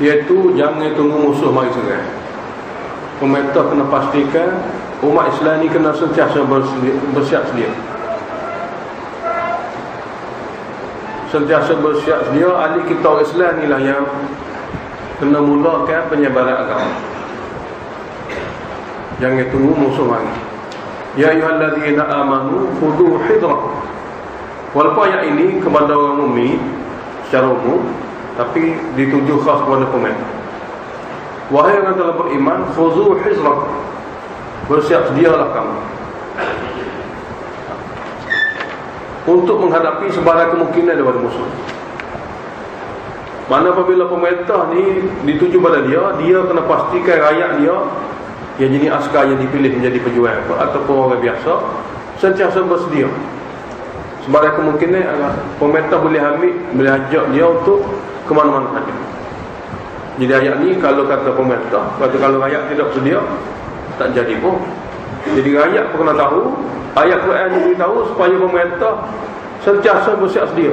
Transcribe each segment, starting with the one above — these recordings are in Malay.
iaitu jangan tunggu musuh mari serang. Pemerintah kena pastikan umat Islam ni kena sentiasa bersiap sedia. Sentiasa bersiap sedia. Ahli kita orang Islam ni lah yang kena mulakan penyebaran agama. Jangan tunggu musuh mari. Ya ayyuhallazina amanu khudhu hidrakum. Walaupun ayat ini kepada orang mukmin secara umum, tapi dituju khas kepada pemerintah. Wahai yang telah beriman, khudhu hidrakum, bersiap sedialah kamu untuk menghadapi sebarang kemungkinan daripada musuh. Mana apabila pemerintah ni dituju pada dia kena pastikan rakyat dia yang jenis askar yang dipilih menjadi pejuang ataupun orang biasa sentiasa bersedia. Sebarang kemungkinan pemerintah boleh ajak dia untuk ke mana-mana saja. Jadi ayat ni kalau kata pemerintah, kalau rakyat tidak bersedia, tak jadi pun. Jadi rakyat pun kena tahu, ayat Quran ni beritahu supaya pemerintah sentiasa bersiap sedia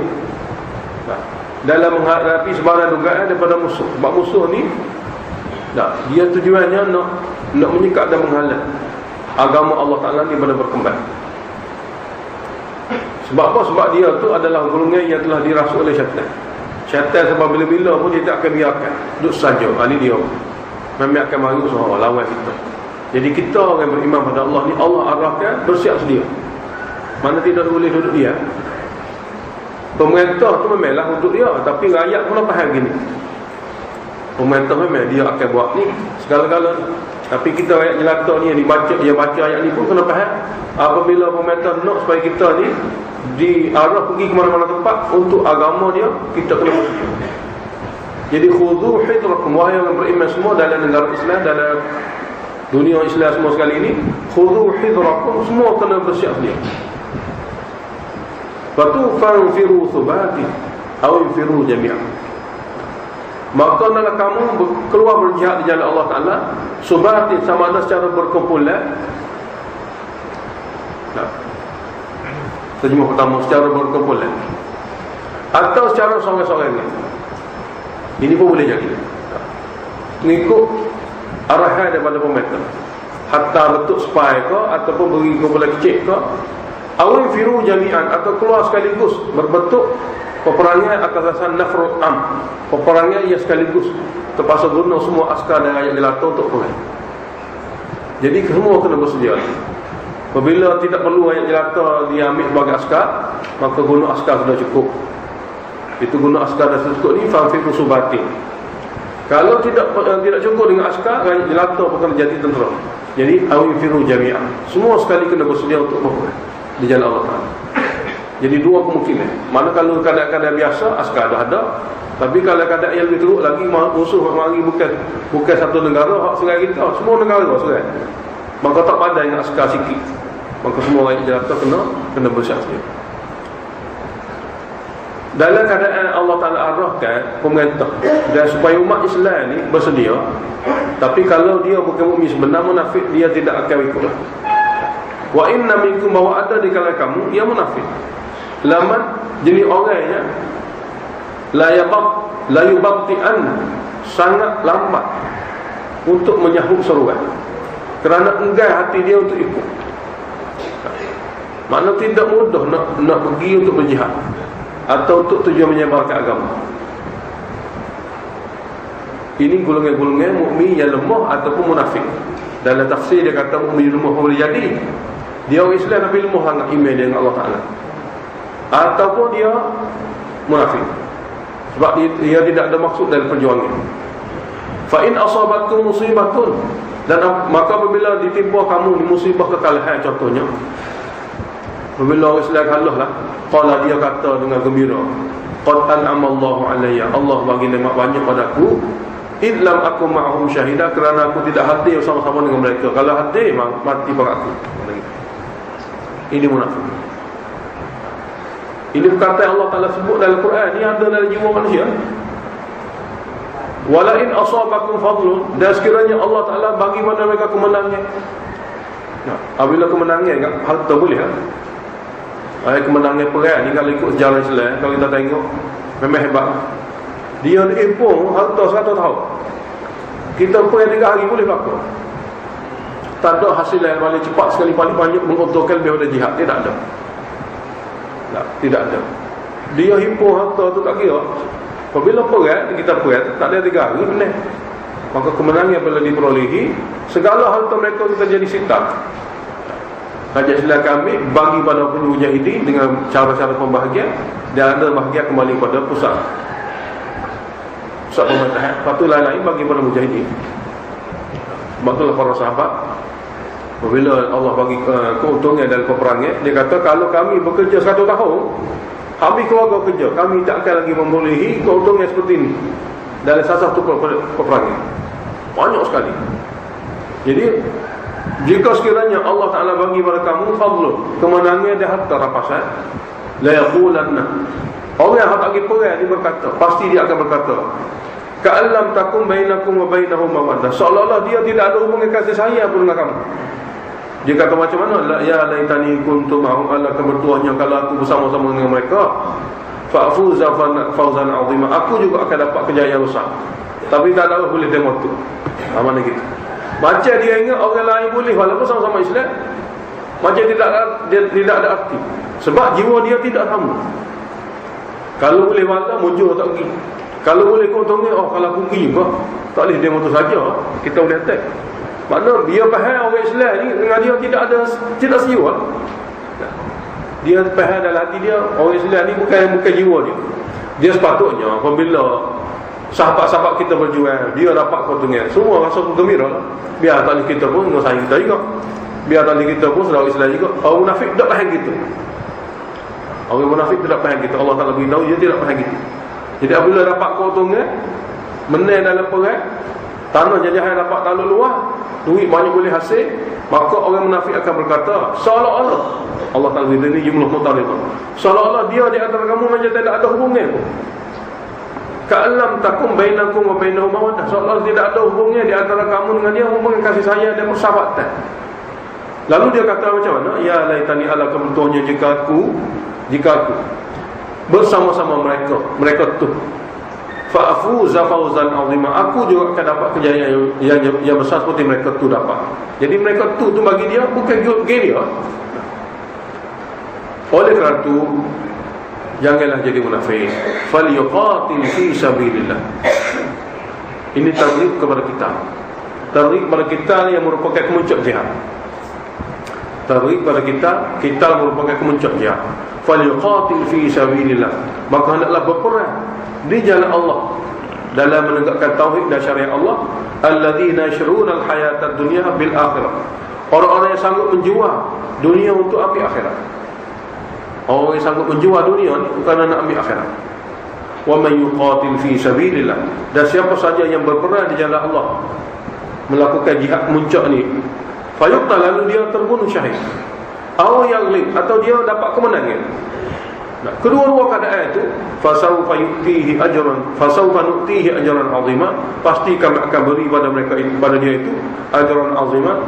dalam menghadapi sebarang dugaan daripada musuh. Sebab musuh ni dia tujuannya nak menyekat dan menghalang agama Allah Ta'ala ni pada berkembang. Sebab apa? Sebab dia tu adalah golongan yang telah dirasuki oleh syaitan. Syaitan sebab bila-bila pun dia tak akan biarkan duduk saja. Ini dia memang akan mari usaha lawan kita. Jadi kita orang yang beriman pada Allah ni, Allah arahkan bersiap sedia. Mana tidak boleh duduk dia. Pemerintah tu memanglah untuk dia, tapi rakyat pun faham gini. Pemerintah memang dia akan buat ni segala-gala. Tapi kita rakyat jelata ni yang baca ayat ni pun kena faham. Apabila pemerintah nak supaya kita ni diarah pergi ke mana-mana tempat untuk agama dia, kita kena bersedia. Jadi khudhu hidrakum, wahai yang beriman semua dalam negara Islam, dalam dunia Islam semua sekali ini, khudhu hidrakum, semua kena bersiap sedia. Lepas tu fanfiru thubati aw infiru jami'an. Maka adalah kamu keluar berjihad di jalan Allah Ta'ala subati, sama ada secara berkumpulan. Terjemah pertama, secara berkumpulan atau secara seorang-seorang. Ini pun boleh jadi mengikut arahan daripada pemerintah, hatta bentuk spy ke ataupun beri kumpulan kecil ke, awal firu jami'an, atau keluar sekaligus berbentuk peperangan atas dasar nafrul am, peperangan yang sekaligus terpaksa guna semua askar dan rakyat jelata untuk perang. Jadi semua kena bersedia. Apabila tidak perlu rakyat jelata diambil sebagai askar, maka guna askar sudah cukup. Itu guna askar dah cukup ni fanfiru subati. Kalau tidak cukup dengan askar, rakyat jelata pun kena jadi tentera. Jadi awal firu jami'an, semua sekali kena bersedia untuk berperang di jalan Allah Ta'ala. Jadi dua kemungkinan. Mana kalau keadaan-keadaan biasa askar dah ada, tapi kalau keadaan yang lebih teruk lagi, musuh mari bukan satu negara hak serang kita, semua negara serang, maka tak pandai dengan askar sikit, maka semua rakyat jelata kena bersiap sedia. Dalam keadaan Allah Ta'ala arahkan pemerintah dan supaya umat Islam ni bersedia, tapi kalau dia bukan mukmin sebenar, munafik, dia tidak akan ikutlah. Wa inna minkum, bahawa ada di kalangan kamu yang munafik, laman jenis orangnya la yubti'an, sangat lambat untuk menyahut seruan, kerana enggan hati dia untuk ikut. Makna tidak mudah nak pergi untuk berjihad atau untuk tujuan menyebarkan agama. Ini golongan-golongan mukmin yang lemah ataupun munafik. Dalam tafsir dia kata mukmin lemah boleh jadi dia orang Islam tapi lemah sangat iman dengan Allah Ta'ala, ataupun dia munafik sebab dia tidak ada maksud dalam perjuangan. Fa in asabatkum musibatun, dan maka apabila ditimpa kamu ni musibah kekalahan, contohnya apabila orang Islam kalah lah, qala, dia kata dengan gembira, qad an'amallahu alayya, Allah bagi nikmat banyak padaku, idlam aku ma'hum syahidah, kerana aku tidak hadir bersama-sama dengan mereka. Kalau hadir mati pada aku. Ini munafik. Ini perkataan Allah Ta'ala sebut dalam Quran, ini ada dalam jiwa manusia. Wala in asabakum fadlun, dan sekiranya Allah Ta'ala bagi pada mereka kemenangan. Apabila kemenangan harta boleh kemenangan perang ni, kalau ikut sejarah Islam, kalau kita tengok memang hebat. Dia impung harta 100 tahun. Kita pun yang 3 hari boleh berlaku. Tak ada hasil yang paling cepat sekali, paling banyak menguntungkan lebih daripada jihad. Dia tak ada. Tak, tidak ada. Dia himpun harta tu tak kira. Apabila perang, kita perang, tak ada 3 hari menang. Maka kemenangan bila diperolehi, segala harta mereka kita jadi sita. Raja Islam kami bagi pada mujahidin dengan cara-cara pembahagian, dan ada bahagian kembali pada pusat pemerintahan. Lepas tu lain-lain bagi pada mujahidin. Sebab itulah para sahabat, apabila Allah bagi keuntungan dalam peperangan, dia kata kalau kami bekerja 1 tahun, habis keluarga kerja, kami tak akan lagi membolehi keuntungan seperti ini dalam satu peperangan. Banyak sekali. Jadi jika sekiranya Allah Ta'ala bagi pada kamu fadlun, kemenangan dan harta rampasan, la yaqulanna, orang yang tak pergi perang dia berkata, pasti dia akan berkata, ka'allam takum bainakum wa bainahu mawaddah, seolah-olah dia tidak ada hubungan kasih sayang pun dengan kamu. Dia kata macam mana? La ya laitani kuntu ma'hum, Allah kebertuahnya kalau aku bersama-sama dengan mereka, fa'fuza fawzan 'azima, aku juga akan dapat kejayaan besar. Tapi tak tahu boleh tengok tu. Mana gitu. Macam dia ingat orang lain boleh walaupun sama-sama Islam, macam tidak ada arti. Sebab jiwa dia tidak sama. Kalau boleh wala mujur tak pergi. Kalau boleh keuntungan, kalau aku pergi juga tak boleh demo tu saja, kita boleh attack. Makna dia faham orang Islam ni dengan dia tidak siwa. Dia faham dalam hati dia orang Islam ni bukan jiwa dia. Dia sepatutnya apabila sahabat-sahabat kita berjuang, dia dapat keuntungan, semua rasa gembira. Biar tak boleh kita pun sayang kita juga. Biar tak boleh kita pun saudara Islam juga. Orang munafik tak faham gitu. Orang munafik tidak faham gitu. Allah Ta'ala beritahu dia tidak faham gitu. Jadi apabila dapat keuntungan, menang dalam perang, tanah jajahan dapat taluk luar, duit banyak boleh hasil, maka orang munafik akan berkata, seolah-olah Allah Ta'ala beritahu ini jumlah mutarifah, seolah-olah dia di antara kamu macam tidak ada hubungan pun. Ka'alam takum bainakum wa bainahu mawaddah, seolah tidak ada hubungan di antara kamu dengan dia, hubungan kasih sayang dan persahabatan. Lalu dia kata macam mana? Ya laitani ala kebertuahnya jika aku bersama-sama mereka tu fa'fuza fawzan 'azima, aku juga akan dapat kejayaan yang besar seperti mereka tu dapat. Jadi mereka tu bagi dia bukan gain dia. Oleh kerana itu janganlah jadi munafik. Falyuqatil fi sabilillah. Ini targhib kepada kita. Targhib kepada kita yang merupakan kemuncak jihad. Targhib kepada kita merupakan kemuncak jihad. Falyuqatil fi sabilillah. Maka hendaklah berperang di jalan Allah dalam menegakkan tauhid dan syariat Allah. Alladzina yashruna al-hayata ad-dunya bil akhirah. Orang-orang yang sanggup menjual dunia untuk ambil akhirat. Orang yang sanggup menjual dunia ni bukan nak ambil akhirat. Wa man yuqatil fi sabilillah, dan siapa saja yang berperang di jalan Allah, melakukan jihad muncak ni, fayuqtal, lalu dia terbunuh syahid, aw yaghlib, atau dia dapat kemenangan. Nah, kedua-dua keadaan itu, fasawfa yu'tihi ajran, fasawfa nu'tihi ajran 'azima, pasti kami akan beri pada mereka, pada dia itu ajran 'azima,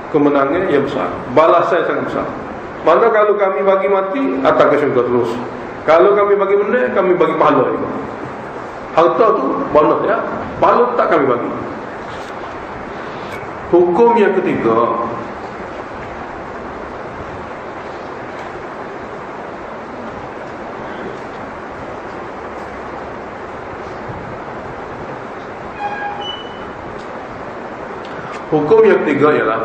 kemenangan yang besar, balasan yang sangat besar. Mana kalau kami bagi mati, atas ke syurga terus. Kalau kami bagi benda, kami bagi pahala juga. Harta tu bonus ya, pahala tak kami bagi. Hukum yang ketiga, ialah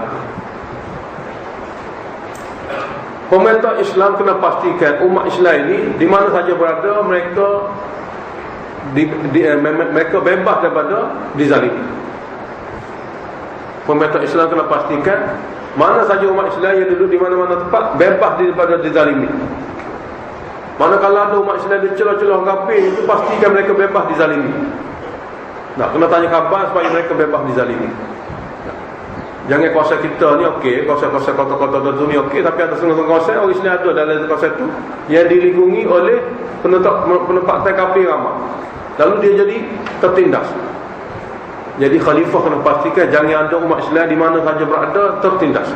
pemerintah Islam kena pastikan umat Islam ini di mana saja berada, mereka mereka bebas daripada dizalimi. Pemerintah Islam kena pastikan mana saja umat Islam yang duduk di mana-mana tempat bebas daripada dizalimi. Manakala ada umat Islam di celah-celah kafir, itu pastikan mereka bebas dizalimi. Nak kena tanya khabar supaya mereka bebas dizalimi. Jangan kuasa kita ni okey, kuasa-kuasa kota-kota tertentu ni okey, tapi ada setengah kuasa orang Islam ada dalam kuasa itu yang dilindungi oleh penempatan kafir ramai. Lalu dia jadi tertindas. Jadi khalifah kena pastikan jangan ada umat Islam di mana saja berada tertindas.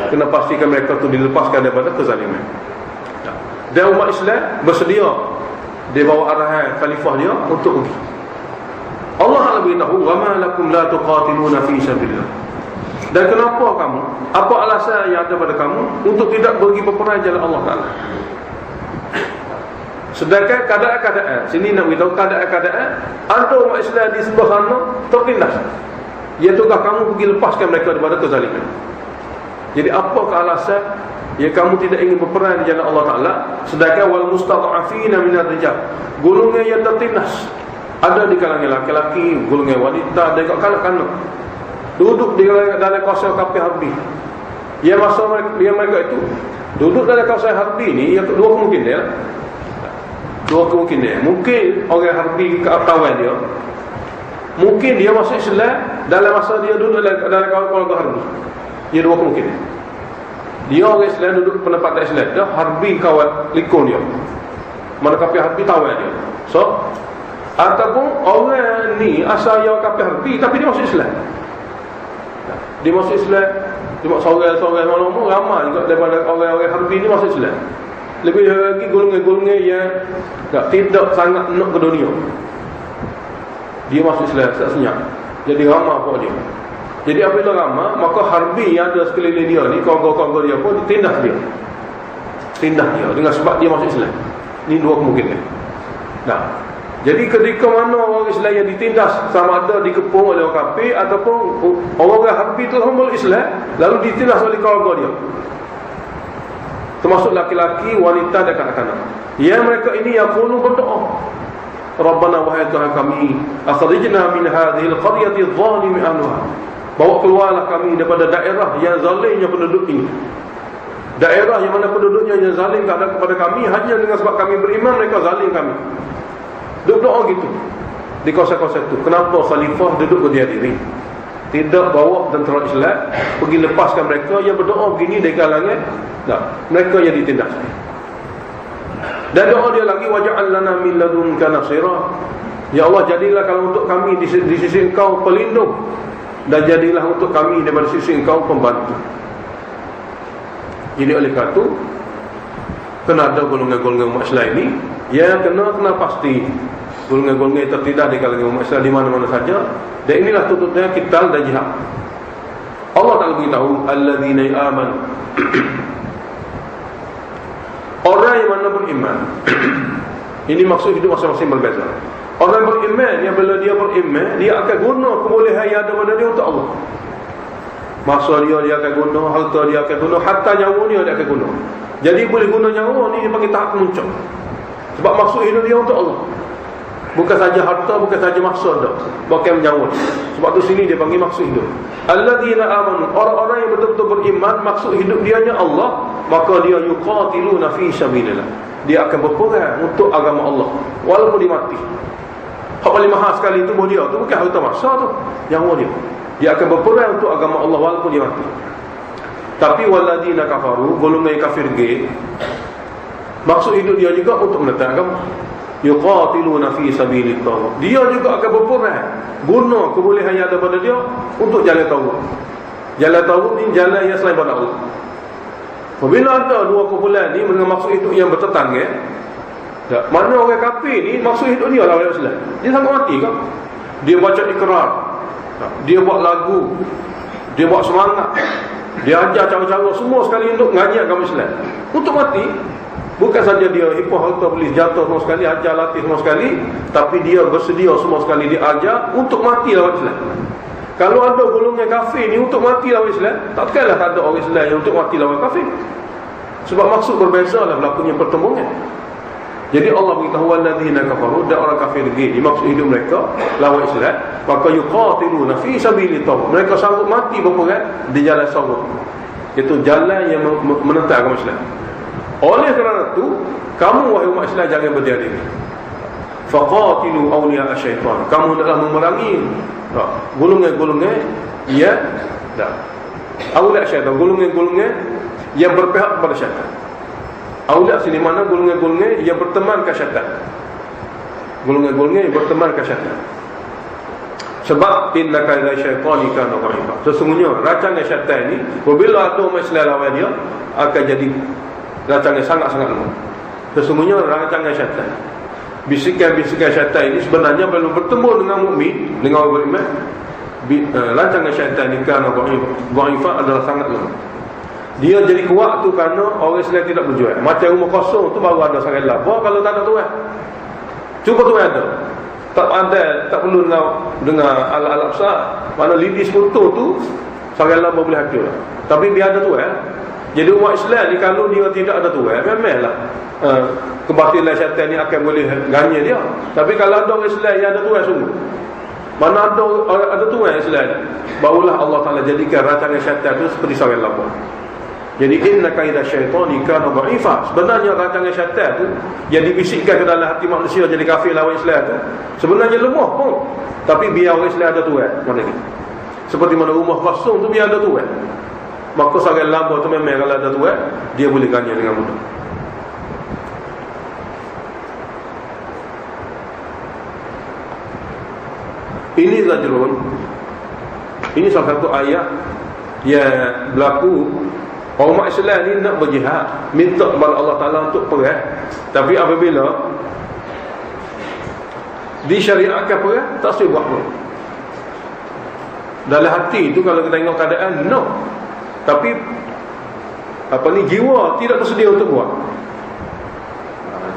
Kena pastikan mereka tu dilepaskan daripada kezaliman. Dan umat Islam bersedia dia bawa arahan khalifah dia untuk pergi. beritahu, wa ma lakum la tuqatiluna fi sabilillah. Dan kenapa kamu, apa alasan yang ada pada kamu untuk tidak pergi berperang jalan Allah Taala? Sedangkan keadaan-keadaan, sini nak beritahu keadaan-keadaan ada umat Islam di sebelah sana tertindas, iaitulah kamu pergi lepaskan mereka daripada kezaliman. Jadi apakah alasan ya kamu tidak ingin berperang di jalan Allah Taala, sedangkan wal mustad'afina minal rijal, golongan yang tertindas ada di kalangan laki-laki, golongan wanita, dan kanak-kanak duduk di dalam kawasan kafir harbi. Ya masa mereka itu duduk dalam kawasan harbi ni, yang dua kemungkinan. Mungkin orang harbi kawan dia, mungkin dia masuk Islam dalam masa dia duduk dalam kawasan harbi. Ia dua kemungkinan. Dia orang Islam duduk penempatan Islam, dia harbi kawan likun dia, mana kafir harbi tawan dia. So ataupun orang ni asal yang kafir harbi tapi dia masuk Islam. Dia masuk Islam, dia masuk seorang-seorang mana-mana ramai juga daripada orang-orang harbi ni masuk Islam. Lebih lagi golongan-golongan yang tidak sangat nak ke dunia, dia masuk Islam senyap. Jadi ramai apa dia. Jadi apabila ramai, maka harbi yang ada sekeliling dia ni, kawan-kawan dia pun ditindas dia. Tindas dia dengan sebab dia masuk Islam. Ini dua kemungkinan. Nah, jadi ketika mana orang Islam yang ditindas, sama ada dikepung oleh orang kafir ataupun orang harbi telah memeluk Islam lalu ditindas oleh kawan-kawan dia, termasuk laki-laki, wanita dan kanak-kanak. Yang mereka ini yaqulu berdoa, Rabbana wahai Tuhan kami, akhrijna min hadhil qaryati adh-dhalimi ahluha, bawa keluarlah kami daripada daerah yang zalimnya penduduk ini. Daerah yang mana penduduknya yang zalim kepada kami, hanya dengan sebab kami beriman mereka zalim kami. Duduk doa gitu di kawasan-kawasan itu. Kenapa khalifah duduk berdiam diri, tidak bawa tentera Islam pergi lepaskan mereka yang berdoa begini dari kalangan mereka yang ditindas. Dan doa dia lagi, waj'al lana min ladunka nasira, ya Allah jadilah kalau untuk kami di sisi Engkau pelindung, dan jadilah untuk kami daripada sisi Engkau pembantu. Jadi oleh kerana itu kena ada golongan-golongan umat Islam ini yang kena pasti golongan-golongan tertindas di kalangan umat Islam di mana-mana saja. Dan inilah tutupnya qital dan jihad. Allah Ta'ala beritahu alladzina amanu orang yang mana beriman. Ini maksud hidup masing-masing berbeza. Orang beriman yang bila dia beriman, dia akan guna kebolehan yang ada pada dia untuk Allah. Masa dia akan guna, harta dia akan guna, hatta nyawa dia akan guna. Jadi boleh guna nyawa ni dipanggil tahap muncul. Sebab maksud hidup dia untuk Allah. Bukan saja harta, bukan saja maksud dah, bahkan nyawa. Sebab tu sini dia panggil maksud hidup. Alladzina amanu, orang-orang yang betul-betul beriman, maksud hidup dia nya Allah, maka dia yuqatiluna fi sabilillah. Dia akan berperang untuk agama Allah walaupun dia mati. Hak paling mahal sekali tubuh dia tu bukan harta masa tu, nyawa dia. Dia akan berperang untuk agama Allah walaupun dia mati. Tapi walladzina kafaru, golongan kafir ge, maksud hidup dia juga untuk menentang agama. Yuqatiluna fi sabilillah. Dia juga akan berperang guna kebolehan yang ada pada dia untuk jalan tauhid. Jalan tauhid ni jalan yang selain pada Allah. Apabila ada dua kumpulan ni dengan maksud hidup yang bertetangga, mana orang kafir ni maksud hidup dia lah orang Islam, dia sanggup mati ke? Dia baca ikrar, dia buat lagu, dia buat semangat, dia ajar cara-cara semua sekali untuk ngaji agama Islam untuk mati. Bukan saja dia hipah harta beli jatuh semua sekali, ajar latih semua sekali, tapi dia bersedia semua sekali dia ajar untuk mati lawan Islam. Kalau ada golongan kafir ni untuk mati lawan Islam, takkanlah tak ada orang Islam yang untuk mati lawan kafir. Sebab maksud berbeza lah berlakunya pertemuan. Jadi Allah beritahu walladzina kafaru, dan orang kafir lagi dimaksud hidup mereka lawan Islam, maka yuqatiluna fi sabilillah. Mereka sanggup mati berperang di jalan sanggup. Itu jalan yang menentang agama Islam. Oleh kerana itu, kamu wahai umat Islam jangan berdiam diri. Faqatilu awliya syaitan. Kamu adalah memerangi golongan-golongan yang awliya syaitan, golongan-golongan yang berpihak kepada syaitan. Awliya sini mana golongan-golongan yang berteman ke syaitan. Golongan-golongan yang berteman ke syaitan. Sebab innaka ila syaitani kana qariba. Sesungguhnya rancangan syaitan ni apabila ada umat Islam lawan dia akan jadi rancangan sangat-sangat lemah. Sesungguhnya rancangan syaitan bisikan-bisikan syaitan ini sebenarnya belum bertemu dengan mukmin, dengan orang beriman. Rancangan syaitan ini kerana dhaifah adalah sangat lemah. Dia jadi kuat tu kerana orang Islam tidak berjual. Macam rumah kosong tu baru ada sangat lapar kalau tak ada tuan. Cuba tuan ada. Tak ada, tak perlu dengan alat-alat besar. Mana lidi sekutu tu sangat lapar boleh hancur. Tapi biar ada tuan. Jadi umat Islam ni kalau dia tidak ada tuan, memanglah kebatilan syaitan ni akan boleh ganya dia. Tapi kalau ada orang Islam yang ada tuan sungguh, mana ada tuan Islam, barulah Allah Ta'ala jadikan rancangan syaitan tu seperti sarang lapar. Jadi inna kaida syaitani kana dha'ifa. Sebenarnya rancangan syaitan tu yang dibisikkan ke dalam hati manusia jadi kafir lawan Islam tu sebenarnya lemah pun. Tapi biar orang Islam ada tuan, mana ni? Seperti mana rumah kosong tu biar ada tuan. Maka sarang lapar tu memang kalau ada tuan, dia boleh ganya dengan mudah. Ini zajrun. Ini salah satu ayat yang berlaku. Umat Islam ni nak berjihad, minta kepada Allah Ta'ala untuk perang. Tapi apabila disyariatkan perang, tak boleh buat pun. Dalam hati tu kalau kita tengok keadaan, no. Tapi jiwa tidak bersedia untuk buat.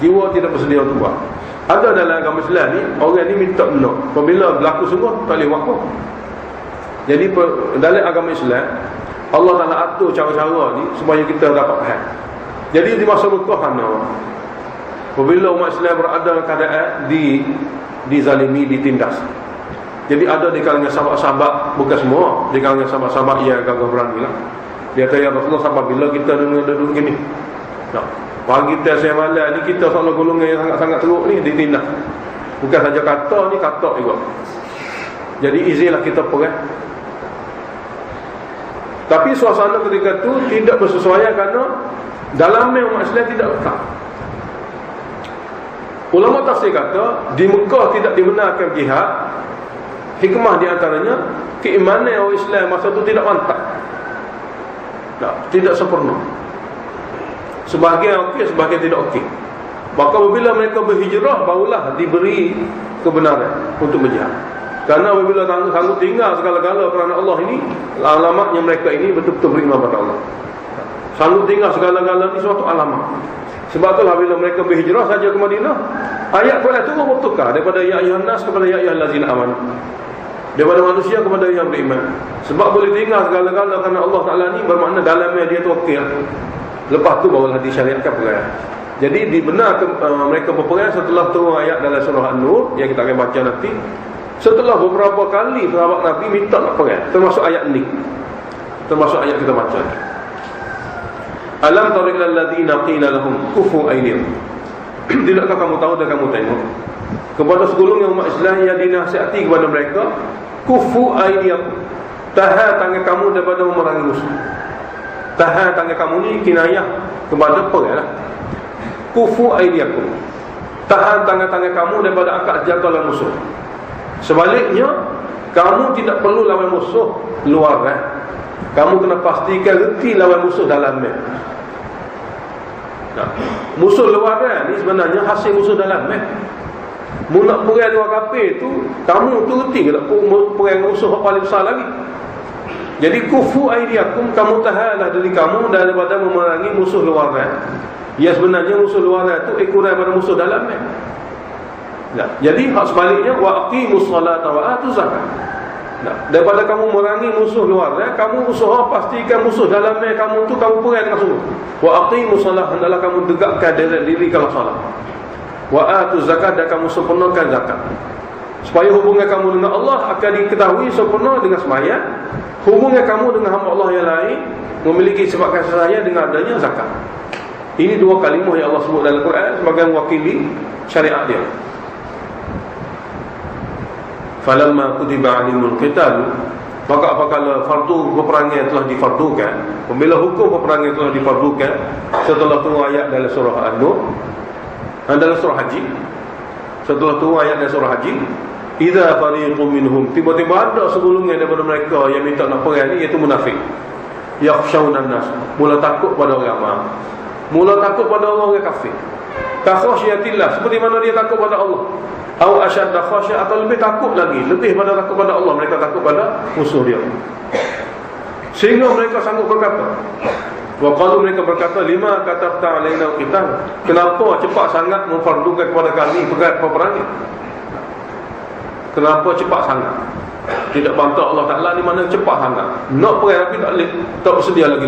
Jiwa tidak bersedia untuk buat. Ada dalam agama Islam ni, orang ni minta no. Apabila berlaku sungguh, tak boleh buat pun. Jadi dalam agama Islam, Allah Ta'ala atur cara-cara ni supaya kita dapat faham. Jadi di masa Mekah apabila umat Islam berada dalam keadaan dizalimi, ditindas. Jadi ada di kalangan sahabat-sahabat, bukan semua, di kalangan sahabat-sahabat yang gagah berani lah. Dia kata, ya Rasulullah, sampai bila kita duduk gini? Nah, pagi kita siang malam ni kita soal golongan yang sangat-sangat teruk ni ditindas. Bukan saja kata ni, kata juga. Jadi izinlah kita perang. Tapi suasana ketika itu tidak bersesuaian kerana dalamnya umat Islam tidak lekat. Ulama tafsir kata di Mekah tidak dibenarkan jihad. Hikmah di antaranya keimanan orang Islam masa itu tidak mantap, tidak sempurna. Sebahagian okey, sebahagian tidak okey. Maka apabila mereka berhijrah, barulah diberi kebenaran untuk berjihad. Karena apabila sanggup tinggal segala-gala kerana Allah ini, alamatnya mereka ini betul-betul beriman pada Allah. Sanggup tinggal segala-gala ini suatu alamat. Sebab itulah bila mereka berhijrah saja ke Madinah, ayat Quran itu bertukar daripada ya ayyuhan nas kepada ya ayyuhallazina amanu, daripada manusia kepada yang beriman. Sebab boleh tinggal segala-gala kerana Allah Ta'ala ni bermakna dalamnya dia tu okey. Lepas tu barulah disyariatkan perang. Jadi dibenarkan mereka berperang setelah turun ayat dalam surah An-Nur yang kita akan baca nanti. Setelah beberapa kali sahabat Nabi minta nak perang, termasuk ayat ni, termasuk ayat kita baca ni. Alam tara ilal ladzina qila lahum kufu aydihim. Tidakkah kamu tahu dan kamu tengok kepada segolongan umat Islam yang dinasihati kepada mereka, kufu aydihim, tahan tangan kamu daripada memerangi musuh. Tahan tangan kamu ni kinayah kepada perang lah. Kufu aydihim, tahan tangan-tangan kamu daripada angkat jatuhlah musuh. Sebaliknya, kamu tidak perlu lawan musuh luar. Kamu kena pastikan reti lawan musuh dalamnya. Musuh luar ni sebenarnya hasil musuh dalamnya. Mu nak perang luar kafir tu, kamu tu reti ke tak perang musuh yang paling besar lagi. Jadi kufu aidiakum, kamu tahanlah diri kamu daripada memerangi musuh luar. Ya sebenarnya musuh luar tu ikuran pada musuh dalamnya. Nah, jadi hak sebaliknya wa aqimus salata wa atuz zakat. Nah, daripada kamu merangi musuh luar, kamu usaha pastikan musuh dalamnya kamu tu kamu perang dengan sungguh. Wa aqimus salat, hendaklah kamu tegakkan diri kalau salat. Wa atuz zakat, dan kamu sempurnakan zakat. Supaya hubungan kamu dengan Allah akan diketahui sempurna dengan sembahyang. Hubungan kamu dengan hamba Allah yang lain memiliki sebab kasih sayang dengan adanya zakat. Ini dua kalimah yang Allah sebut dalam Quran sebagai mewakili syariat dia. Falamma kutiba alimul qital, maka apabila fardu peperangan telah difardukan, apabila hukum peperangan telah difardukan setelah turun ayat dalam surah An-Nur, dalam surah Haji, setelah turun ayat dalam surah Haji, idza fariqum minhum, tiba-tiba ada segolongan daripada mereka yang minta nak perang ni, iaitu munafik. Yakhshawna an-nas, mula takut pada orang ramai, mula takut pada orang kafir. ka khasyatillah, seperti mana dia takut pada Allah. Au asyadda khasyah, atau lebih takut lagi, lebih pada takut pada Allah, mereka takut pada musuh dia. Sehingga mereka sanggup berkata, wa qalu, mereka berkata, lima katabta alaina alqital, kenapa cepat sangat memfardukan kepada kami peperangan? Kenapa cepat sangat? Tidak bantah Allah Ta'ala ni mana cepat sangat. Nak perang tapi tak bersedia lagi.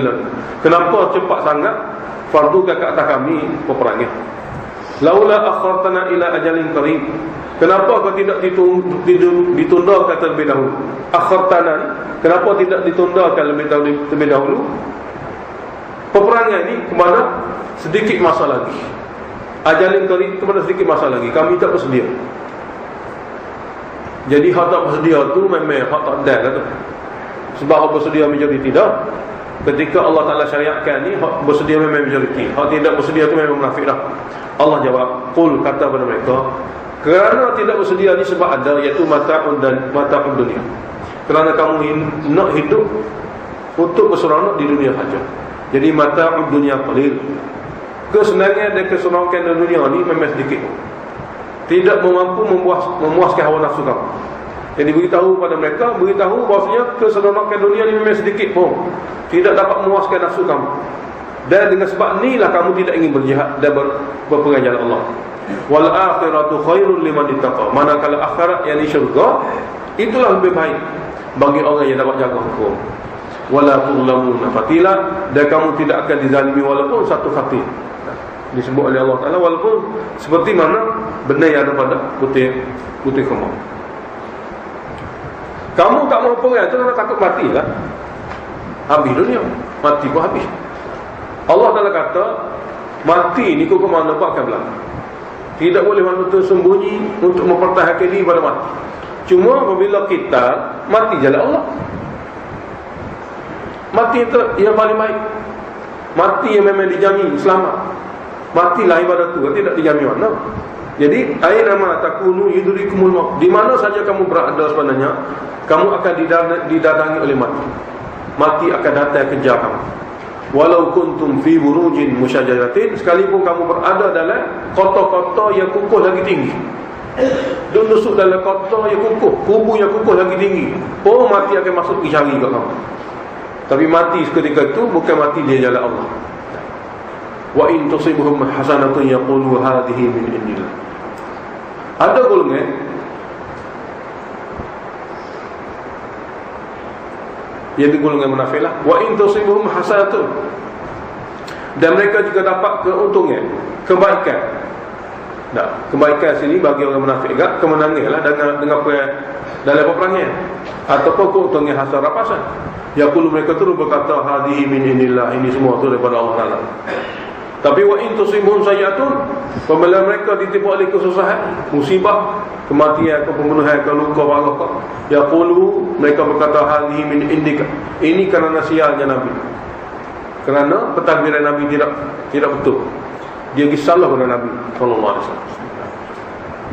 Kenapa cepat sangat fardukan ke atas kami peperangan? Laula akhartana ila ajalin qarib, kenapa kau tidak ditundakan terlebih dahulu? Akhartana, kenapa tidak ditundakan terlebih dahulu? Peperangan ini kepada sedikit masa lagi. Ajalin qarib, kepada sedikit masa lagi. Kami tak bersedia. Jadi hak tak bersedia tu memang hak tak ada tu. Sebab hak bersedia majoriti dah. Ketika Allah Ta'ala syariatkan ni, hak bersedia memang majoriti. Hak tidak bersedia tu memang munafik dah. Allah jawab, qul, kata kepada mereka, kerana tidak bersedia ni sebab ada, iaitu mata'un dan mata'un dunia. Kerana kamu nak hidup untuk berseronok di dunia saja. Jadi mata'un dunia qalil. Kesenangan dan keseronokan di dunia ni memang sedikit. Tidak mampu memuaskan hawa nafsu kamu. Jadi beritahu pada mereka, beritahu bahawasanya keseronokan dunia ni memang sedikit pun tidak dapat memuaskan nafsu kamu. Dan dengan sebab inilah kamu tidak ingin berjihad dan berperang jalan Allah. Wal akhiratu khairul liman ittaqa, manakala akhirat yang di syurga itulah lebih baik bagi orang yang dapat jaga hukum. Wala tuzlamuna fatila, dan kamu tidak akan dizalimi walaupun satu fatil. Disebut oleh Allah Ta'ala, walaupun seperti mana benda yang ada pada putih kemar. Kamu tak mau perang tu kerana takut mati lah. Habis dunia, mati pun habis. Allah Ta'ala kata, mati ni kau ke mana pun akan berlaku. Tidak boleh manusia sembunyi untuk mempertahankan diri pada mati. Cuma apabila kita mati jalan Allah, mati itu yang paling baik. Mati yang memang dijamin selamat. Matilah ibadat tu, tidak dijamin mana. Jadi aina ma takunu yudrikumul maut, di mana saja kamu berada sebenarnya kamu akan didatangi oleh mati. Mati akan datang kejar kamu. Walau kuntum fi burujin musyajjaratin, sekalipun kamu berada dalam kota-kota yang kukuh lagi tinggi. Duduk nusuk dalam kota yang kukuh, kubu yang kukuh lagi tinggi, oh mati akan masuk pergi cari kat kamu. Tapi mati seketika itu bukan mati dia jalan Allah. Wa in tusibhum hasanatun yaqulu hadhihi min indillah. Ada golongan yang digolongan munafik lah. Wa in tusibhum hasanatun, dan mereka juga dapat keuntungan, kebaikan. Nah, kebaikan sini bagi orang munafik juga kemenangan lah dengan dalam peperangan ataupun keuntungan hasil rapasan. Yaqulu, mereka terus berkata hadhihi min indillah, ini semua tu daripada Allah Taala. Tapi wa in tusibhum sayyi'atun, apabila mereka ditimpa oleh kesusahan, musibah, kematian, pembunuhan, luka parah, yaqulu, mereka berkata hadhihi min indika, ini kerana sialnya Nabi, kerana pentadbiran Nabi tidak betul. Dia salah pada Nabi sallallahu alaihi wasallam.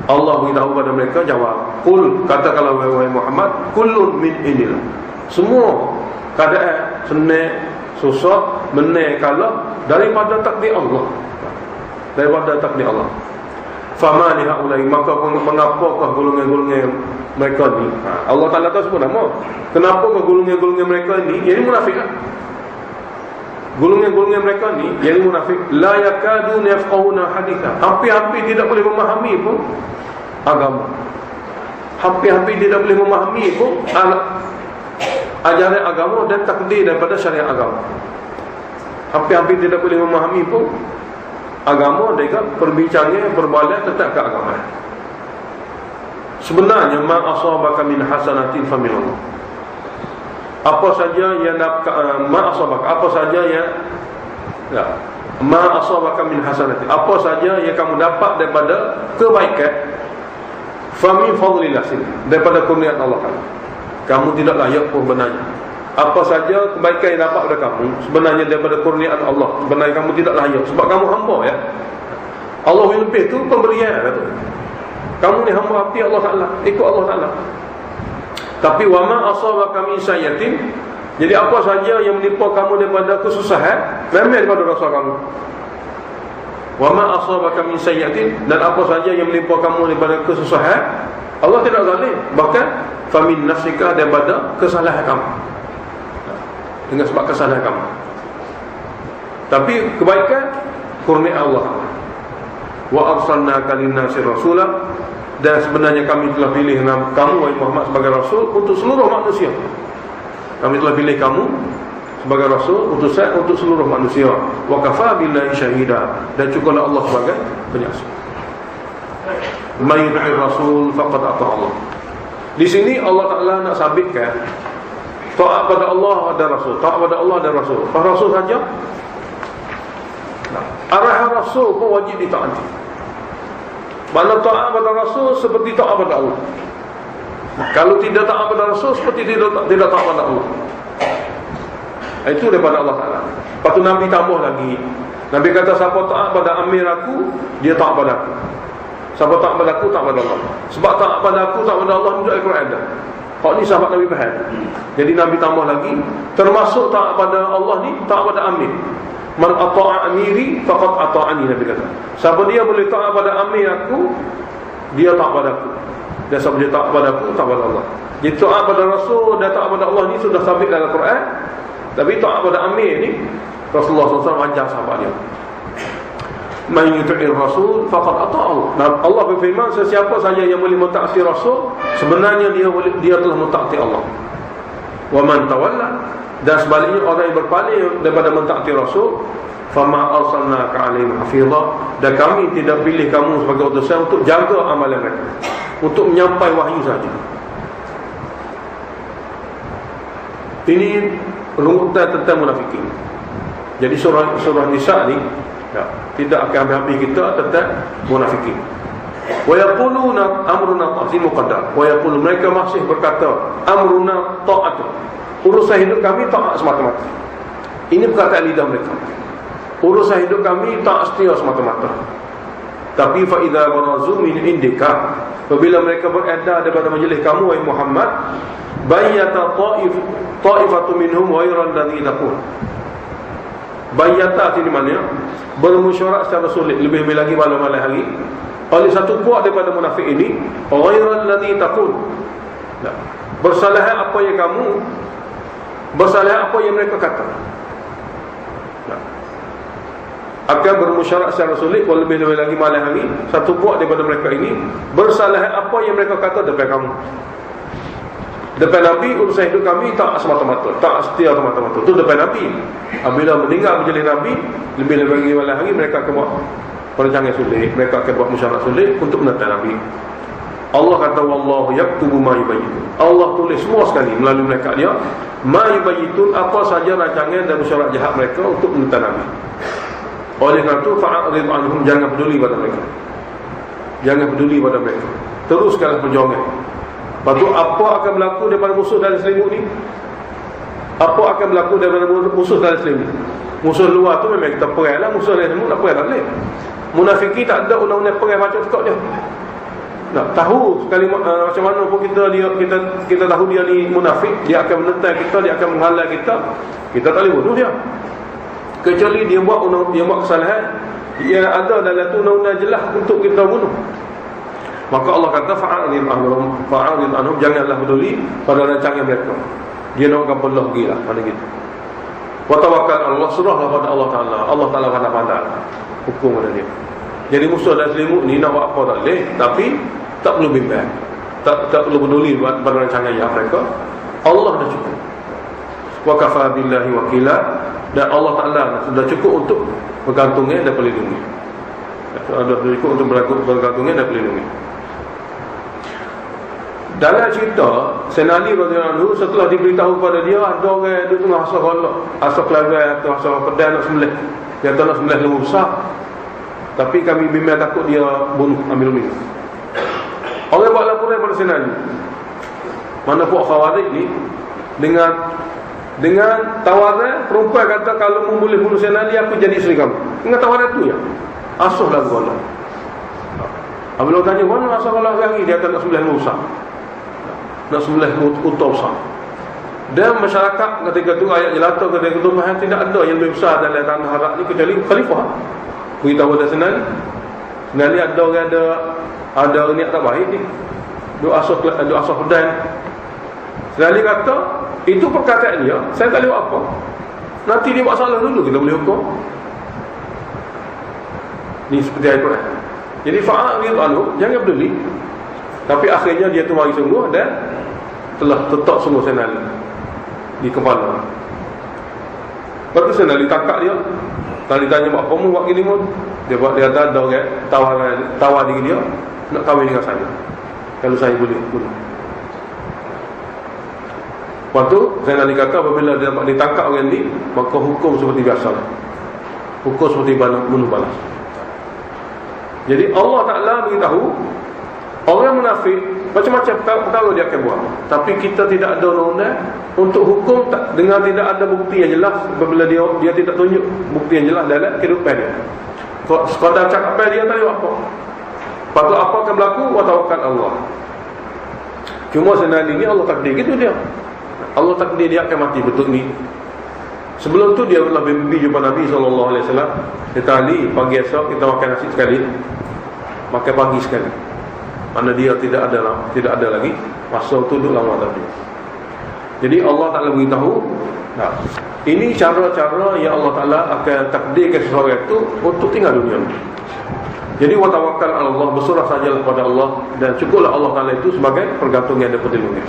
Allah beritahu kepada mereka, jawab, qul, katakanlah wahai Muhammad, kullun min indillah, semua keadaan senang susah menang kalah daripada takdir Allah, daripada takdir Allah. Fama li haulai, maka mengapakah golongan-golongan mereka ni? Allah Taala tahu sebut nama. Kenapa golongan-golongan mereka ni yang munafik lah? Golongan-golongan mereka ni yang munafik, la yakadun yafqahuna haditha, hampir-hampir tidak boleh memahami pun agama. Hampir-hampir tidak boleh memahami pun ajaran agama dan takdir daripada syariat agama. Hampir-hampir tidak boleh memahami pun agama dan perbincangan berbalas tentang keagamaan. Sebenarnya ma asabaka min hasanatin faminallah, apa saja yang ma asabaka, apa saja yang ma asabaka min hasanatin, apa saja yang kamu dapat daripada kebaikan, famin fadlillah, daripada kurnian Allah Taala. Kamu tidak layak pun benarnya. Apa saja kebaikan yang dapat pada kamu sebenarnya daripada kurniaan Allah. Sebenarnya kamu tidak layak sebab kamu hamba ya. Allah yang lebih tu pemberian tu. Kamu ni hamba hati Allah Taala, ikut Allah Taala. Tapi wa ma asabaka min sayyatin, jadi apa saja yang menimpa kamu daripada kesusahan, memang daripada dosa kamu. Wa ma asabaka min sayyi'atin, dan apa saja yang menimpa kamu daripada kesusahan, Allah tidak zalim. Bahkan famin nafsika, daripada kesalahan kamu, dengan sebab kesalahan kamu. Tapi kebaikan kurnia Allah. Wa arsalnaka lin-nasi rasulan, dan sebenarnya kami telah pilih kamu wahai Muhammad sebagai rasul untuk seluruh manusia. Kami telah pilih kamu sebagai rasul, utusan untuk seluruh manusia. Wa kafa billahi syahida, dan cukuplah Allah sebagai penyaksi. May yuti'ir rasul faqad ata Allah. Di sini Allah Taala nak sabitkan taat pada Allah dan Rasul, taat pada Allah dan Rasul. Rasul saja, arahan Rasul pun wajib ditaati. Mana taat pada Rasul seperti taat pada Allah. Kalau tidak taat pada Rasul seperti tidak taat pada Allah. Itu daripada Allah Ta'ala. Lepas tu Nabi tambah lagi. Nabi kata siapa taat pada amir aku, dia taat pada aku. Siapa taat pada aku, taat pada Allah. Sebab taat pada aku, taat pada Allah menurut Al-Quran dah. Hak ni sahabat Nabi faham. Jadi Nabi tambah lagi, termasuk taat pada Allah ni, taat pada amir. Man ata'a amiri faqad ata'ani, Nabi kata. Siapa dia boleh taat pada amir aku, dia taat pada aku. Dan siapa dia taat pada aku, taat pada Allah. Jadi taat pada Rasul dan taat pada Allah ni sudah sabit dalam Al-Quran. Tapi taat pada amir ni, Rasulullah SAW ajar sahabat dia. Man yuti'ir rasul faqad ata'a. Allah berfirman, sesiapa saja yang boleh mentaati Rasul, sebenarnya dia telah mentaati Allah. Wa man tawalla, dan sebaliknya orang yang berpaling daripada mentaati Rasul, fama arsalnaka 'alaihim hafizha, dan kami tidak pilih kamu sebagai utusan untuk jaga amalan mereka, untuk menyampaikan wahyu saja. Ini runtutan tentang munafikin. Jadi surah Nisa ni tidak akan habis kita tentang munafikin. Wa yaquluna amruna ta'zim muqaddar. Wa yaqulu, mereka masih berkata amruna ta'at. Urusan hidup kami taat semata-mata. Ini perkataan lidah mereka. Urusan hidup kami tak setia semata-mata. Tapi fa idza barazu min indika, apabila mereka beredar daripada majlis kamu wahai Muhammad, bayyata ta'ifatu minhum ghairal ladzi taqul. Bayyata ini maknanya bermusyawarah secara sulit, lebih-lebih lagi malam-malam hari, oleh satu puak daripada munafik ini, ghairal ladzi taqul. Bersalahan apa yang kamu, bersalahan apa yang mereka kata. Akan bermusyawarah secara sulit, lebih-lebih lagi malam hari, satu puak daripada mereka ini bersalahan apa yang mereka kata depan kamu. Depan Nabi, urusan hidup kami tak semata-mata, tak setia semata-mata. Itu depan Nabi. Apabila meninggal majlis Nabi, lebih-lebih lagi malam hari, mereka akan buat perancangan sulit, mereka akan buat musyawarah sulit untuk menentang Nabi. Allah kata wallahu yaktubu ma yubayyitun. Allah tulis semua sekali melalui mereka dia ma yubayyitun, apa saja rancangan dan musyawarah jahat mereka untuk menentang Nabi. Oleh kerana itu fa'arid anhum, jangan peduli pada mereka. Jangan peduli pada mereka. Teruskanlah perjuangan. Lepas tu apa akan berlaku daripada musuh dan selimut ni? Apa akan berlaku daripada musuh dan selimut? Musuh luar tu memang kita perang lah, musuh dan selimut nak perang tak boleh. Munafiki tak ada undang-undang perang macam tekak dia. Nak tahu sekali macam mana pun kita tahu dia ni munafik, dia akan menentang kita, dia akan menghalang kita tak boleh bunuh dia. Kecuali dia buat kesalahan yang ada dalam tu undang-undang jelas untuk kita bunuh. Maka Allah kata fa'arid anhum, janganlah peduli pada rancangan mereka. Dia nak akan pelah gilah pada gitu. Wa tawakkal Allah, serahlah pada Allah Taala. Allah Taala pandai hukum pada dia. Jadi musuh dan selimut ni nak buat apa tak boleh, tapi tak perlu bimbang. Tak perlu peduli pada rancangan yang mereka. Allah dah cukup. Wa kafa billahi wakila, dan Allah Taala sudah cukup untuk bergantungnya dan pelindungi. Sudah cukup untuk bergantungnya dan pelindungi. Dalam cerita Sayyidina Ali radhiyallahu anhu, setelah diberitahu kepada dia ada orang duduk tengah asal golok, asal kelagai atau asal pedang nak sembelih, dia nak sembelih lembu besar, tapi kami bimbang takut dia bunuh, ambil minum. Orang buat laporan kepada Sayyidina Ali, mana puak Khawarij ni dengan tawaran, perempuan kata kalau mu boleh bunuh Sayyidina Ali, aku jadi isteri kamu. Dengan tawaran tu ya, asuh lah golok. Apabila tanya mana asal golok lagi, dia kata nak sembelih lembu besar, nak sembelih unta besar. Dan masyarakat ketika itu ayat jelata ketika itu faham tidak ada yang lebih besar dalam tanah Arab ni kecuali khalifah. beritahu pada senali ada orang ada niat tak baik ni, doa asuh pedan. Senali kata itu perkataan dia, saya tak boleh buat apa. Nanti dia buat salah dulu kita boleh hukum. Ni seperti Al-Quran. Jadi fa'arid anhu, jangan peduli. Tapi akhirnya dia tu mari sungguh dan telah tetap sungguh senali di kepala. Lepas tu senali tangkap dia. Senali tanya buat apa mu buat gini mu? Dia buat, dia ada orang tawar diri dia nak kahwin dengan saya. Kalau saya boleh. Lepas tu senali kata apabila dia dapat ditangkap orang ni, maka hukum seperti biasa. Hukum seperti bunuh balas. Jadi Allah Ta'ala beritahu orang munafik macam-macam perkara dia akan buat, tapi kita tidak ada undang-undang untuk hukum dengan tidak ada bukti yang jelas. Apabila dia tidak tunjuk bukti yang jelas dalam kehidupan dia, sekadar cakap dia tak boleh apa. Lepas tu apa akan berlaku? Wa tawakkal Allah. Cuma senali ni Allah takdir gitu dia. Allah takdir dia akan mati betul ni. Sebelum tu dia telah bermimpi jumpa Nabi SAW. Dia tadi pagi esok kita makan nasi sekali, makan pagi sekali. Mana dia tidak ada lagi masa tu duduk lama tadi. Jadi Allah Ta'ala beritahu, nah, ini cara-cara yang Allah Ta'ala akan takdirkan seseorang itu untuk tinggal dunia. Jadi wa tawakkal Allah, berserah sajalah kepada Allah, dan cukuplah Allah Ta'ala itu sebagai pergantungan dan perlindungan.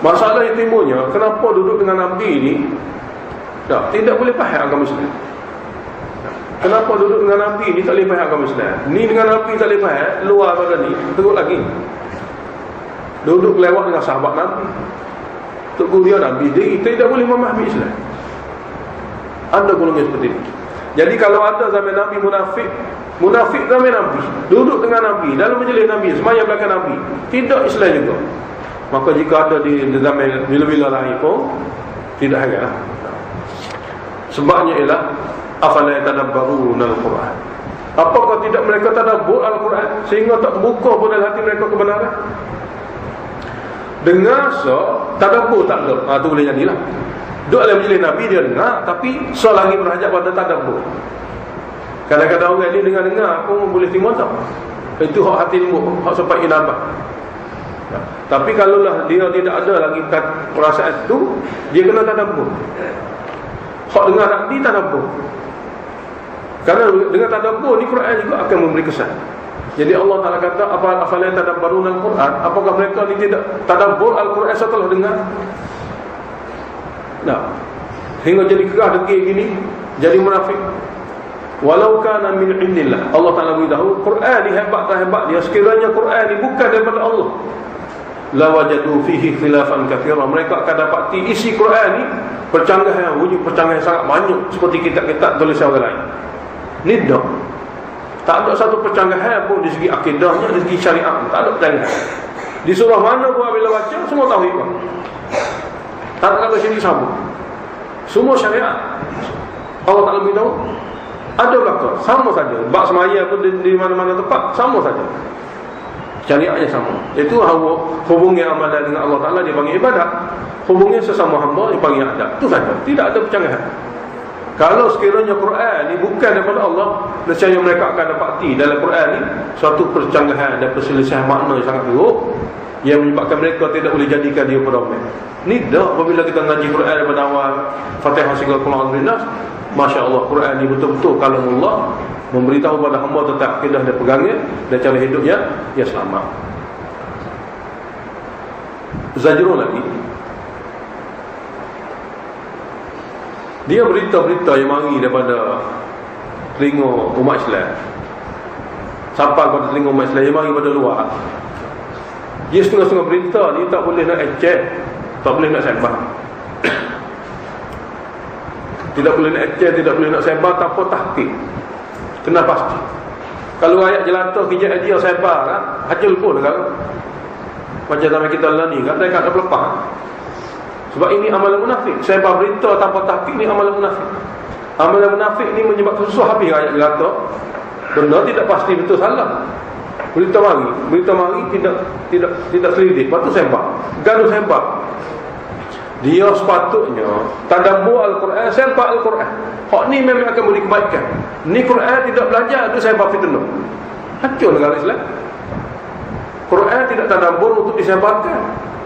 Masalah yang timbulnya, kenapa duduk dengan Nabi ini tidak boleh faham agama Islam? Kenapa duduk dengan Nabi ni tak boleh faham agama Islam? Ni dengan Nabi tak boleh faham, luar pada ni teruk lagi. Duduk lewat dengan sahabat Nabi, tok guru dia Nabi, dia tidak boleh memahami Islam. Ada golongan seperti ini. Jadi kalau ada zaman Nabi munafik zaman Nabi, duduk dengan Nabi, dalam majlis Nabi, semaya belakang Nabi, tidak Islam juga. Maka jika ada di zaman bila-bila lain pun tidak heran. Sebabnya ialah afala yatadabbaruna al-Quran. Apakah tidak mereka tadabbur Al-Quran sehingga tak terbuka pun dalam hati mereka kebenaran? Dengar tadabbur tak ada. Tu boleh jadilah. Duk dalam majlis Nabi dia dengar, tapi lagi berhajat pada tadabbur. Kadang-kadang orang ni dengar pun boleh terima tak? Itu hak hati lembut, hak sampai inabah. Tapi kalaulah dia tidak ada lagi perasaan itu, dia kena tadabbur. Hak dengar Nabi tadabbur. Kerana dengan tadabbur ni Quran juga akan memberi kesan. Jadi Allah Ta'ala kata, afala tadabbaruna al-Quran, apakah mereka ni tidak tadabbur Al-Quran setelah dengar? Hingga jadi kerah degil gini, jadi munafik. Walau kana min indillah, Allah Ta'ala beritahu Quran ni hebat tak hebat dia, sekiranya Quran ni bukan daripada Allah, la wajadu fihi khilafan katsira, mereka akan dapati isi Quran ni percanggahan, wujud percanggahan sangat banyak seperti kitab-kitab tulisan orang lain. Ni tak ada satu percanggahan pun di segi akidahnya, di segi syariat, tak ada percanggahan. Di surah mana pun bila baca semua tauhid. Tak ada sini sama. Semua syariat. Allah Ta'ala beritahu ada belakang, sama saja. Bab semaya pun di mana-mana tempat sama saja. Syariatnya sama. Itu hubungnya amalan dengan Allah Ta'ala dia panggil ibadat. Hubungnya sesama hamba dia panggil adab. Itu saja. Tidak ada percanggahan. Kalau sekiranya Quran ni bukan daripada Allah, nescaya mereka akan dapati dalam Quran ni suatu percanggahan dan perselisihan makna yang sangat buruk yang menyebabkan mereka tidak boleh jadikan dia pedoman. Ni dah apabila kita ngaji Quran daripada awal Fatihah sehingga Qul a'udzu birabbin nas, masya-Allah Quran ni betul-betul kalamullah, memberitahu pada hamba tentang akidah dan pegangnya dan cara hidupnya, dia selamat. Zajrun lagi, dia berita-berita yang mari daripada telinga umat Islam, sampai pada telinga umat Islam yang mari pada luar. Dia setengah-setengah berita ni tak boleh nak ecek, tak boleh nak sebar. Tidak boleh nak ecek, tidak boleh nak sebar tanpa tahqiq. Kena pasti. Kalau ayat jelata kijak dia sebar kan, hajul pun kan. Macam zaman kita lah ni kan, mereka tak lepas. Sebab ini amalan munafik. Sebar berita tanpa tahqiq ni amalan munafik. Amalan munafik ni menyebabkan susah habis ayat jelata. Benda tidak pasti betul salah. Berita mari tidak selidik, lepas tu sebar, gaduh sebar. dia sepatutnya tadabbur Al-Quran, sempak Al-Quran. Hak ni memang akan beri kebaikan. Ni Quran tidak belajar, tu sempak fitnah. Hancur negara Islam. Quran tidak tadabbur untuk disempatkan.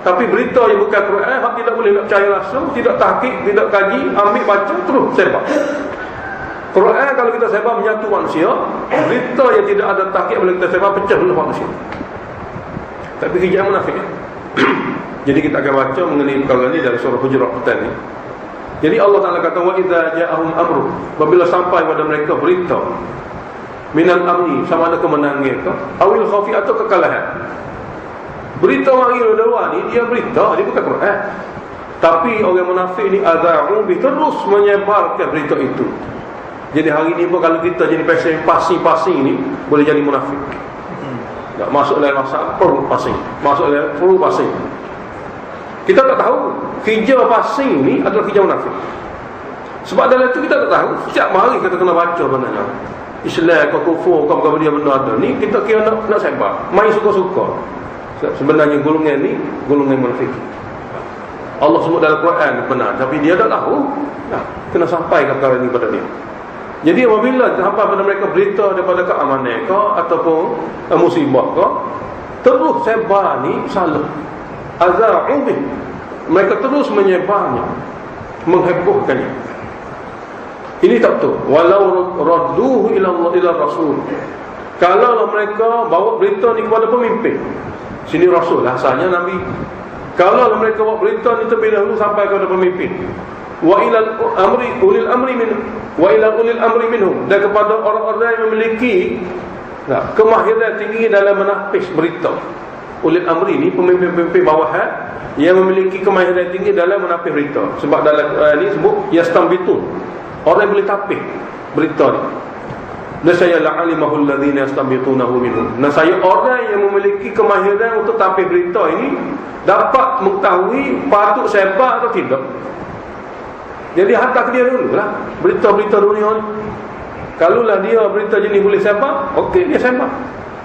Tapi berita yang bukan Quran, hak tidak boleh nak percaya langsung, tidak tahqiq, tidak kaji, ambil baca terus sempak. Quran kalau kita sempak menyatu manusia, berita yang tidak ada tahqiq boleh kita sempak pecah belah manusia. Tapi kerja munafik ya. Jadi kita akan baca mengenai perkara ini dari surah Hujurat petang ni. Jadi Allah Taala kata wa idza ja'ahum amru, apabila sampai kepada mereka berita minal amni, sama ada kemenangan ke awil khaufi atau kekalahan. Berita mari luar ni dia berita, dia bukan Quran. Tapi orang munafik ni adza'u bi, terus menyebarkan berita itu. Jadi hari ni pun kalau kita jadi pasing-pasing ni boleh jadi munafik. Tak masuk dalam masak perlu pasing, masuk dalam perlu pasing. Kita tak tahu kerja pasing ni adalah kerja munafik. Sebab dalam itu kita tak tahu. Setiap hari kita kena baca sebenarnya Islam ke kufur ke apa dia benda ada ni, kita kira nak sebar main suka-suka. Sebenarnya golongan ni golongan munafik. Allah sebut dalam Quran benar, tapi dia tak tahu. Nah, kena sampaikan perkara ni pada dia. Jadi apabila sampai pada mereka berita daripada keamanan ke ataupun musibah ke, terus sebar ni salah. Aza'u bih, mereka terus menyebarnya, menghebohkannya. Ini tak betul. Walau radduhu ila Allah ila Rasul, kalau mereka bawa berita ni kepada pemimpin, sini Rasul asalnya Nabi. Kalau mereka bawa berita ni terlebih dahulu sampai kepada pemimpin, wa ila amri ulil amri min, wa ila ulil amri minhum, dan kepada orang-orang yang memiliki kemahiran tinggi dalam menapis berita. Ulil amri ni pemimpin-pemimpin bawahan yang memiliki kemahiran tinggi dalam menapis berita. Sebab dalam Quran ni sebut yastambitun, orang yang boleh tapis berita ni. Nasaya la'alimahul ladzina yastambitunahu minhum. Nasaya orang yang memiliki kemahiran untuk tapis berita ini dapat mengetahui patut sebar atau tidak. Jadi hantar ke dia dululah berita-berita dunia ni. Kalaulah dia berita jenis boleh sebar, okey dia sebar.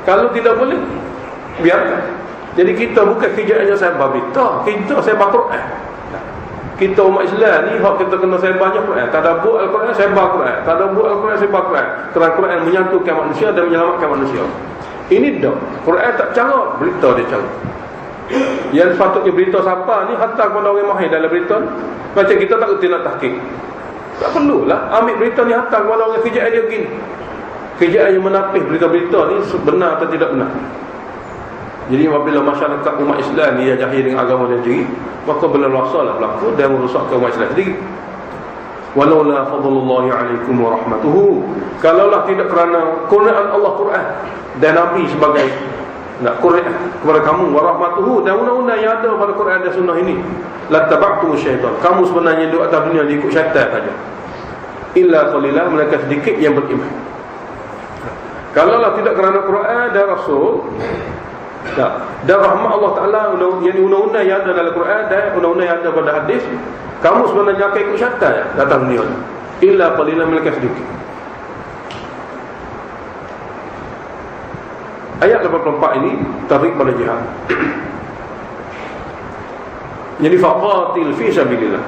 Kalau tidak boleh, biarkan. Jadi kita bukan kerjaannya sebar berita, kita sebar Quran. Kita umat Islam ni hak kita kena sebarnya Quran. Tadabbur Al-Quran, sebar Quran. Tadabbur Al-Quran, sebar Quran. Kerana Quran menyatukan manusia dan menyelamatkan manusia. Ini dah Quran tak cara, berita dia cara. Yang sepatutnya berita siapa ni hantar kepada orang mahir dalam berita ni. Macam kita tak kerti nak tahqiq, tak perlulah ambil berita ni hantar kepada orang kerjaan dia begini. Kerjaan yang menapis berita-berita ni benar atau tidak benar. Jadi apabila masyarakat umat Islam ni jahil dengan agama dia sendiri, maka berlalu-lasalah berlaku dan merosakkan umat Islam sendiri. Walaula fadlullahi alaikum wa rahmatuhu, kalaulah tidak kerana kurniaan Allah Quran dan Nabi sebagai Quran kepada kamu, wa rahmatuhu, dan undang-undang yang ada pada Quran dan sunnah ini, lattaba'tum syaitan, kamu sebenarnya duduk atas dunia ni ikut syaitan saja. Illa qalilan, mereka sedikit yang beriman. Kalaulah tidak kerana Quran dan Rasul dan rahmat Allah Ta'ala, undang-undang yang ada dalam Quran dan undang-undang yang ada pada hadis, kamu sebenarnya akan ikut syaitan datang dunia ni. Illa qalilan, mereka sedikit. Ayat 84 ini tarik pada jihad. Jadi faqatil fi sabilillah.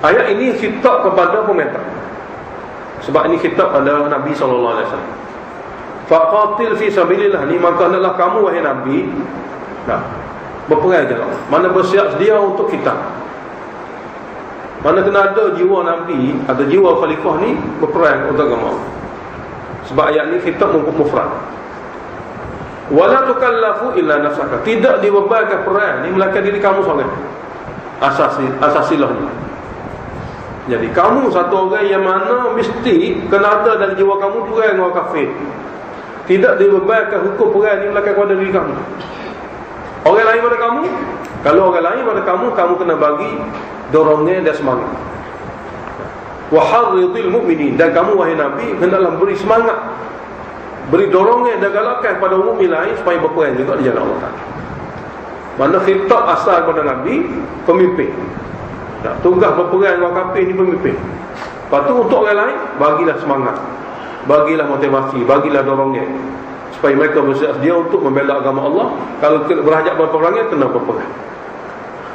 Ayat ini khitab kepada pemerintah. Sebab ini khitab pada Nabi SAW. Faqatil fi sabilillah ni, maka adalah kamu wahai Nabi, berperang je lah. Mana bersiap sedia untuk kita. Mana kena ada jiwa Nabi atau jiwa khalifah ni berperang untuk agama. Sebab ayat ni khitab mufrad. Wala tukallafu illa nafsaka, tidak dibebankan perang ni melainkan diri kamu seorang. Asasilah ni. Jadi kamu satu orang yang mana mesti kena ada dalam jiwa kamu perang dengan orang kafir. Tidak dibebankan hukum perang ni melainkan kepada diri kamu. Orang lain pada kamu, kalau orang lain pada kamu, kamu kena bagi dorongan dan semangat. Wa harridil mu'minin, dan kamu wahai Nabi hendaklah beri semangat, beri dorongan dan galakan pada mukmin lain supaya berperang juga di jalan Allah Taala. Mana khitab asal kepada Nabi, pemimpin. Tugas berperang dengan kafir ni pemimpin. Lepas tu untuk orang lain, bagilah semangat, bagilah motivasi, bagilah dorongan supaya mereka bersedia untuk membela agama Allah. Kalau berhajat berperang, kena berperang.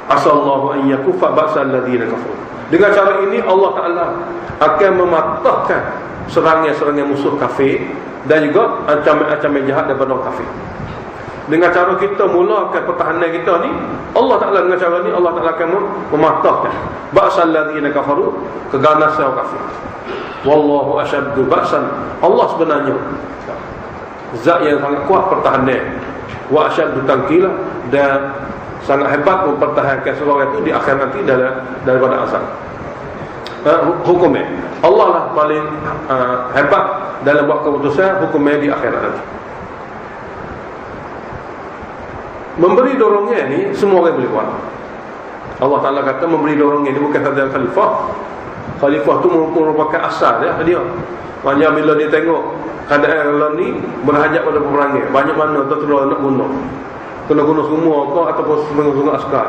Asallahu an yakuffa ba'sal ladzina kafaru. Dengan cara ini Allah Taala akan mematahkan serangan-serangan musuh kafir dan juga ancaman-ancaman jahat daripada orang kafir. Dengan cara kita mulakan pertahanan kita ni, Allah Taala dengan cara ni Allah Taala akan mematahkan ba'sal ladzina kafaru, keganasan orang kafir. Wallahu asyaddu ba'san. Allah sebenarnya zat yang sangat kuat pertahanan, wa asyaddu tankila, dan sangat hebat mempertahankan seseorang itu di akhir nanti daripada asal. Hukumnya Allah lah paling hebat dalam buat keputusan hukumnya di akhirat nanti. Memberi dorongnya ni semua orang boleh buat. Allah Ta'ala kata memberi dorongnya ni bukan sahaja khalifah. Khalifah tu merupakan asal dia. Maknanya bila dia tengok keadaan orang ni berhajat pada peperangan, banyak mana tertular nak bunuh, kena guna semua kau ataupun semua askar,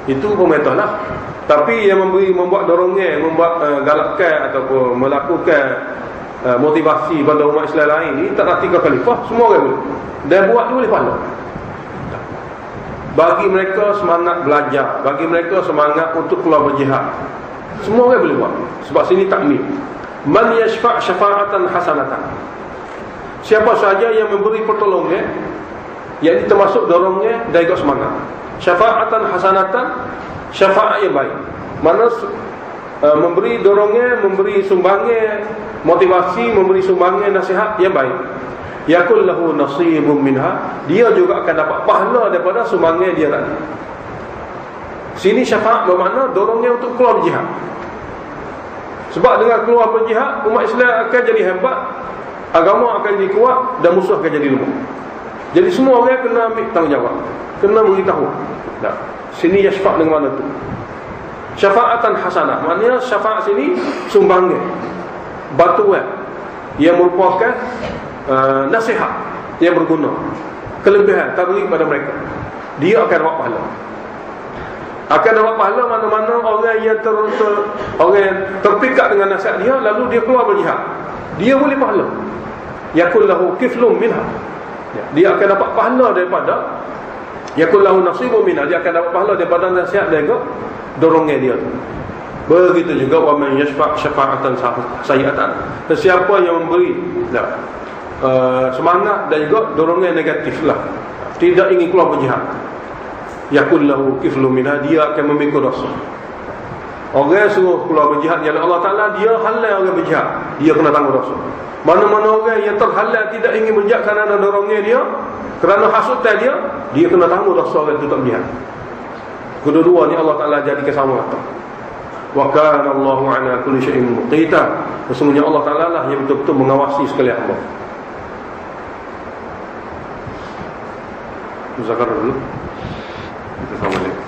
itu pemerintah lah. Tapi yang membuat dorongnya, membuat galakkan ataupun melakukan motivasi pada umat Islam lain ni tak rati ke khalifah, semua orang boleh. Dan buat dia boleh pahala. Bagi mereka semangat belajar, bagi mereka semangat untuk keluar berjihad, semua orang boleh buat. Sebab sini takmir. Man yashfa' syafa'atan hasanatan. Siapa sahaja yang memberi pertolongan, yang ini termasuk dorongnya dan juga semangat. Syafa'atan hasanatan, syafaat yang baik. Mana memberi dorongnya, memberi sumbangan, motivasi, memberi sumbangan, nasihat yang baik. Yakul lahu nasibun minha, dia juga akan dapat pahala daripada sumbangan dia tadi. Sini syafaat bermakna dorongnya untuk keluar berjihad. Sebab dengan keluar berjihad, umat Islam akan jadi hebat, agama akan jadi kuat, dan musuh akan jadi lemah. Jadi semua orang kena ambil tanggungjawab, kena beritahu. Nah, sini ya syafaat dengan mana tu? Syafaatan hasanah, maknanya syafaat sini sumbangan, bantuan yang merupakan nasihat yang berguna, kelebihan tabligh pada mereka. Dia akan dapat pahala. Akan dapat pahala mana-mana orang yang terpikat dengan nasihat dia, lalu dia keluar berjihad, dia boleh pahala. Yakul lahu kiflum minha, dia akan dapat pahala daripada yakul lahu nasibun minha, dia akan dapat pahala daripada nasihat dia juga, dorongnya dia tu. Begitu juga wa man yashfa' syafa'atan sayyi'atan, sesiapa yang memberi semangat dan juga dorongan negatif lah, tidak ingin keluar berjihad, yakul lahu kiflu minha, dia akan memikul dosa. Orang suruh keluar berjihad jalan Allah Ta'ala, dia halal orang berjihad, dia kena tanggung dosa. Mana-mana orang yang terhalal tidak ingin berjihad kerana dorongnya dia, kerana hasutan dia, dia kena tanggung dosa orang itu tak berjihad. Kedua-dua ni Allah Ta'ala jadikan sama kata. Wa kana Allahu ala kulli syai'in muqita, sesungguhnya Allah Ta'ala lah yang betul-betul mengawasi sekalian hamba. Zakar dulu. Kita sama lagi.